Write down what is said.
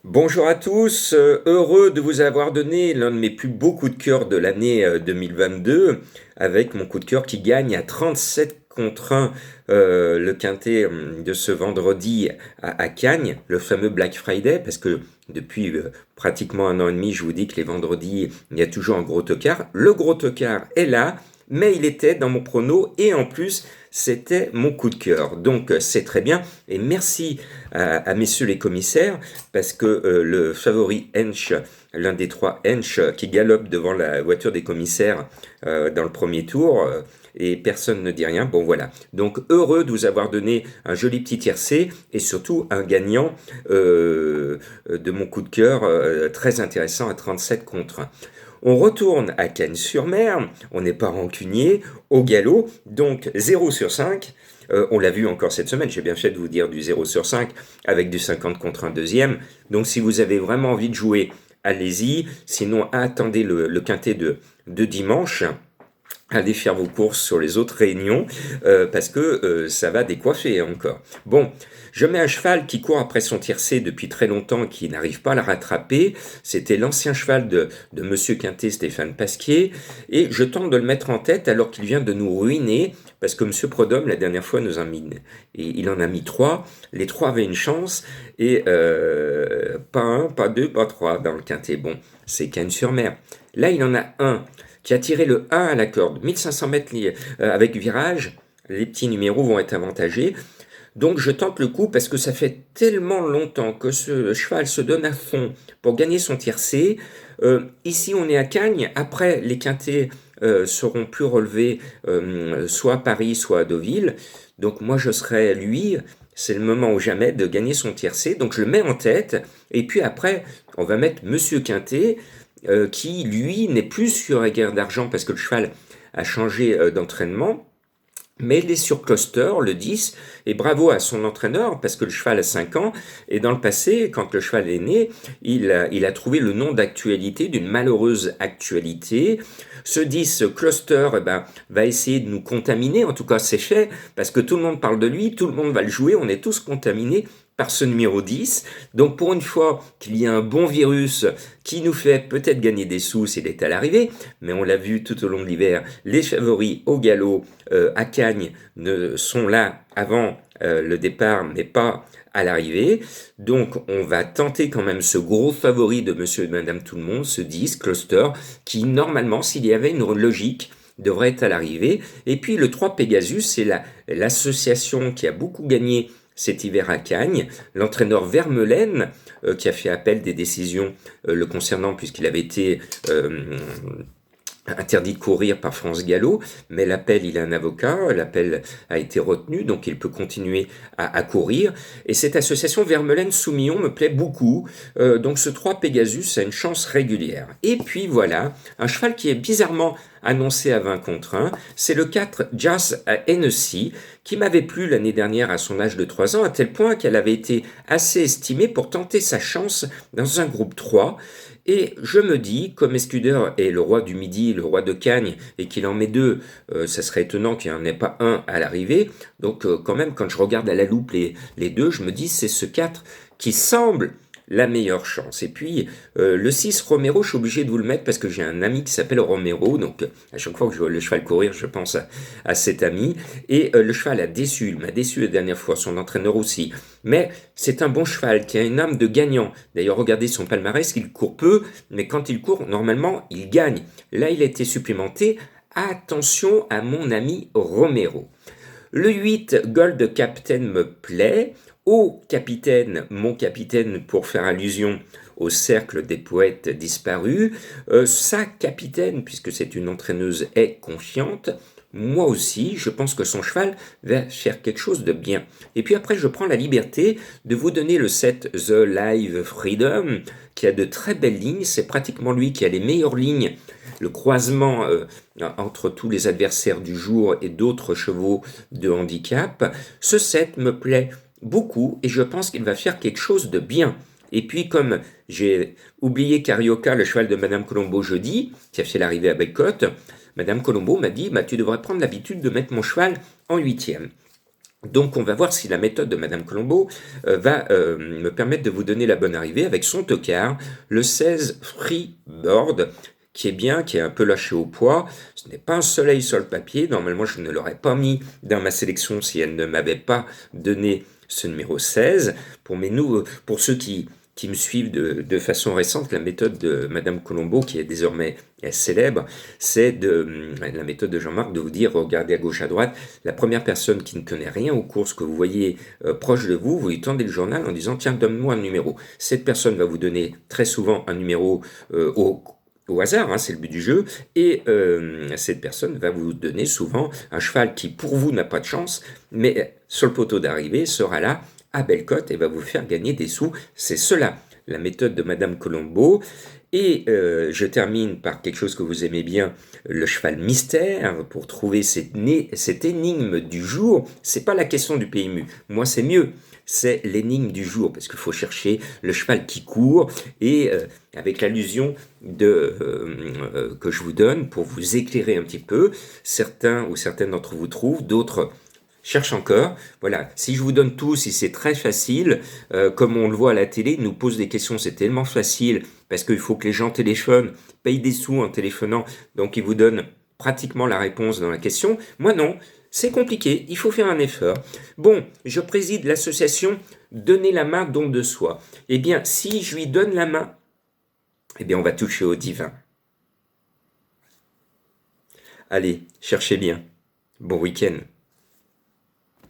Bonjour à tous, heureux de vous avoir donné l'un de mes plus beaux coups de cœur de l'année 2022, avec mon coup de cœur qui gagne à 37 contre 1 le quintet de ce vendredi à Cagnes, le fameux Black Friday, parce que depuis pratiquement un an et demi, je vous dis que les vendredis, il y a toujours un gros tocard. Le gros tocard est là, mais il était dans mon prono et en plus, c'était mon coup de cœur. Donc c'est très bien et merci à messieurs les commissaires parce que le favori Hench, l'un des trois Hench qui galope devant la voiture des commissaires dans le premier tour, et personne ne dit rien. Bon voilà. Donc heureux de vous avoir donné un joli petit tiercé et surtout un gagnant de mon coup de cœur très intéressant à 37 contre 1. On retourne à Cannes-sur-Mer, on n'est pas rancunier, au galop, donc 0 sur 5. On l'a vu encore cette semaine, j'ai bien fait de vous dire du 0 sur 5 avec du 50 contre un deuxième. Donc si vous avez vraiment envie de jouer, allez-y. Sinon, attendez le quintet de dimanche. Allez faire vos courses sur les autres réunions parce que ça va décoiffer encore. Bon, je mets un cheval qui court après son tiercé depuis très longtemps et qui n'arrive pas à la rattraper. C'était l'ancien cheval de Monsieur Quintet, Stéphane Pasquier, et je tente de le mettre en tête alors qu'il vient de nous ruiner parce que Monsieur Prodhomme la dernière fois nous a mis, et il en a mis trois. Les trois avaient une chance et pas un, pas deux, pas trois dans le Quintet. Bon, c'est Cannes-sur-Mer. Là, il en a un qui a tiré le 1 à la corde, 1500 mètres avec virage, les petits numéros vont être avantagés. Donc je tente le coup parce que ça fait tellement longtemps que ce cheval se donne à fond pour gagner son tiercé. Ici on est à Cagnes, après les quintets seront plus relevés soit à Paris, soit à Deauville. Donc moi je serai lui, c'est le moment ou jamais de gagner son tiercé. Donc je le mets en tête et puis après on va mettre Monsieur Quintet qui, lui, n'est plus sur la guerre d'argent parce que le cheval a changé d'entraînement. Mais il est sur Cluster, le 10, et bravo à son entraîneur, parce que le cheval a 5 ans, et dans le passé, quand le cheval est né, il a trouvé le nom d'actualité, d'une malheureuse actualité. Ce 10, Cluster, va essayer de nous contaminer, en tout cas c'est fait, parce que tout le monde parle de lui, tout le monde va le jouer, on est tous contaminés par ce numéro 10. Donc pour une fois qu'il y a un bon virus qui nous fait peut-être gagner des sous s'il est à l'arrivée, mais on l'a vu tout au long de l'hiver, les favoris au galop à Cagnes ne sont là avant le départ, mais pas à l'arrivée. Donc on va tenter quand même ce gros favori de monsieur et madame tout le monde, ce 10, Cluster, qui normalement, s'il y avait une logique, devrait être à l'arrivée. Et puis le 3 Pegasus, c'est l'association qui a beaucoup gagné cet hiver à Cagnes, l'entraîneur Vermeulen, qui a fait appel des décisions le concernant puisqu'il avait été interdit de courir par France Gallo, mais l'appel, il a un avocat, l'appel a été retenu, donc il peut continuer à courir. Et cette association Vermeulen-Soumillon me plaît beaucoup, donc ce 3 Pegasus a une chance régulière. Et puis voilà, un cheval qui est bizarrement annoncé à 20 contre 1, c'est le 4 Jazz à Hennessy, qui m'avait plu l'année dernière à son âge de 3 ans, à tel point qu'elle avait été assez estimée pour tenter sa chance dans un groupe 3. Et je me dis, comme Escudero est le roi du Midi, le roi de Cagnes, et qu'il en met deux, ça serait étonnant qu'il n'y en ait pas un à l'arrivée. Donc quand même, quand je regarde à la loupe les deux, je me dis, c'est ce 4 qui semble la meilleure chance. Et puis, le 6 Romero, je suis obligé de vous le mettre parce que j'ai un ami qui s'appelle Romero, donc à chaque fois que je vois le cheval courir, je pense à cet ami. Et le cheval a déçu, il m'a déçu la dernière fois, son entraîneur aussi. Mais c'est un bon cheval qui a une âme de gagnant. D'ailleurs, regardez son palmarès, il court peu, mais quand il court, normalement, il gagne. Là, il a été supplémenté. Attention à mon ami Romero. Le 8, Gold Captain me plaît. Au capitaine, mon capitaine, pour faire allusion au cercle des poètes disparus, sa capitaine, puisque c'est une entraîneuse, est confiante. Moi aussi, je pense que son cheval va faire quelque chose de bien. Et puis après, je prends la liberté de vous donner le set The Live Freedom, qui a de très belles lignes. C'est pratiquement lui qui a les meilleures lignes. Le croisement entre tous les adversaires du jour et d'autres chevaux de handicap. Ce set me plaît beaucoup et je pense qu'il va faire quelque chose de bien. Et puis comme j'ai oublié Carioca, le cheval de Madame Colombo jeudi, qui a fait l'arrivée à Bellecote, Madame Colombo m'a dit tu devrais prendre l'habitude de mettre mon cheval en huitième. Donc on va voir si la méthode de Madame Colombo va me permettre de vous donner la bonne arrivée avec son tocard, le 16 Freeboard, qui est bien, qui est un peu lâché au poids. Ce n'est pas un soleil sur le papier. Normalement, je ne l'aurais pas mis dans ma sélection si elle ne m'avait pas donné ce numéro 16. Pour ceux qui me suivent de façon récente, la méthode de Madame Colombo, qui est désormais célèbre, c'est la méthode de Jean-Marc de vous dire, regardez à gauche, à droite, la première personne qui ne connaît rien aux courses que vous voyez proche de vous, vous lui tendez le journal en disant, tiens, donne-moi un numéro. Cette personne va vous donner très souvent un numéro au hasard, hein, c'est le but du jeu, et cette personne va vous donner souvent un cheval qui pour vous n'a pas de chance, mais sur le poteau d'arrivée sera là à belle cote et va vous faire gagner des sous. C'est cela, la méthode de Madame Colombo. Et je termine par quelque chose que vous aimez bien, le cheval mystère, pour trouver cette énigme du jour. C'est pas la question du PMU, moi c'est mieux. C'est l'énigme du jour, parce qu'il faut chercher le cheval qui court, et avec l'allusion que je vous donne, pour vous éclairer un petit peu, certains ou certaines d'entre vous trouvent, d'autres cherchent encore. Voilà, si je vous donne tout, si c'est très facile, comme on le voit à la télé, ils nous posent des questions, c'est tellement facile, parce qu'il faut que les gens téléphonent, payent des sous en téléphonant, donc ils vous donnent pratiquement la réponse dans la question. Moi non, c'est compliqué, il faut faire un effort. Bon, je préside l'association Donner la main, don de soi. Eh bien, si je lui donne la main, eh bien, on va toucher au divin. Allez, cherchez bien. Bon week-end.